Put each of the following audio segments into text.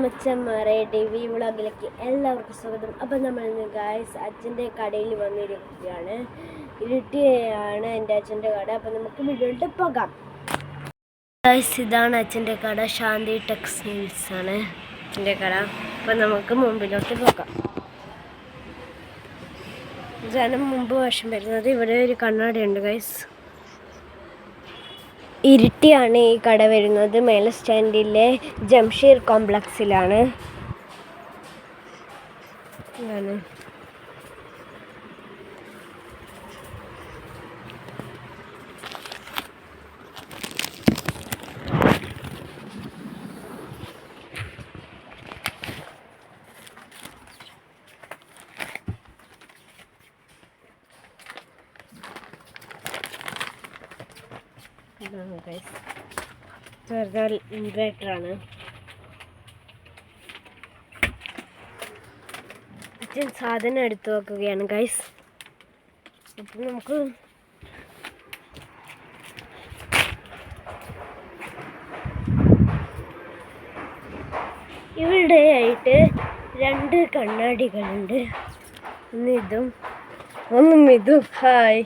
മച്ചന്മാരെ ഡിവി വ്ളോഗിലേക്ക് എല്ലാവർക്കും സ്വാഗതം. അപ്പം നമ്മൾ ഇന്ന് ഗായ്സ് അച്ഛൻ്റെ കടയിൽ വന്നിരിക്കുകയാണ്. ഇരുട്ടിയാണ് എൻ്റെ അച്ഛൻ്റെ കട. അപ്പം നമുക്ക് വീഡിയോയിലോട്ട് പോകാം. ഗായ്സ് ഇതാണ് അച്ഛൻ്റെ കട, ശാന്തി ടെക്സ്റ്റൈൽസ് ആണ് അച്ഛൻ്റെ കട. അപ്പം നമുക്ക് മുമ്പിലോട്ട് പോകാം. ഇതാണ് മുമ്പ് വശം വരുന്നത്. ഇവിടെ ഒരു കണ്ണാടിയുണ്ട് ഗായ്സ്. ഇരുട്ടിയാണ് ഈ കട വരുന്നത്. മേലെ സ്റ്റാൻഡിലെ ജംഷീർ കോംപ്ലക്സിലാണ്. ഇൻവേർട്ടറാണ്. അച്ഛൻ സാധനം എടുത്തു വെക്കുകയാണ് ഗൈസ്. അപ്പം നമുക്ക് ഇവിടെ ആയിട്ട് 2 കണ്ണാടികളുണ്ട്. ഒന്നും ഇതും. ഹായ്.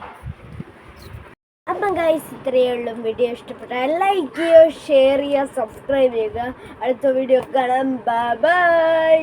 അപ്പം ഗൈസ് ഇത്രയേ ഉള്ളൂ. വീഡിയോ ഇഷ്ടപ്പെട്ടാൽ ലൈക്ക് ചെയ്യുക, ഷെയർ ചെയ്യുക, സബ്സ്ക്രൈബ് ചെയ്യുക. അടുത്ത വീഡിയോ കാണാം. ബൈ.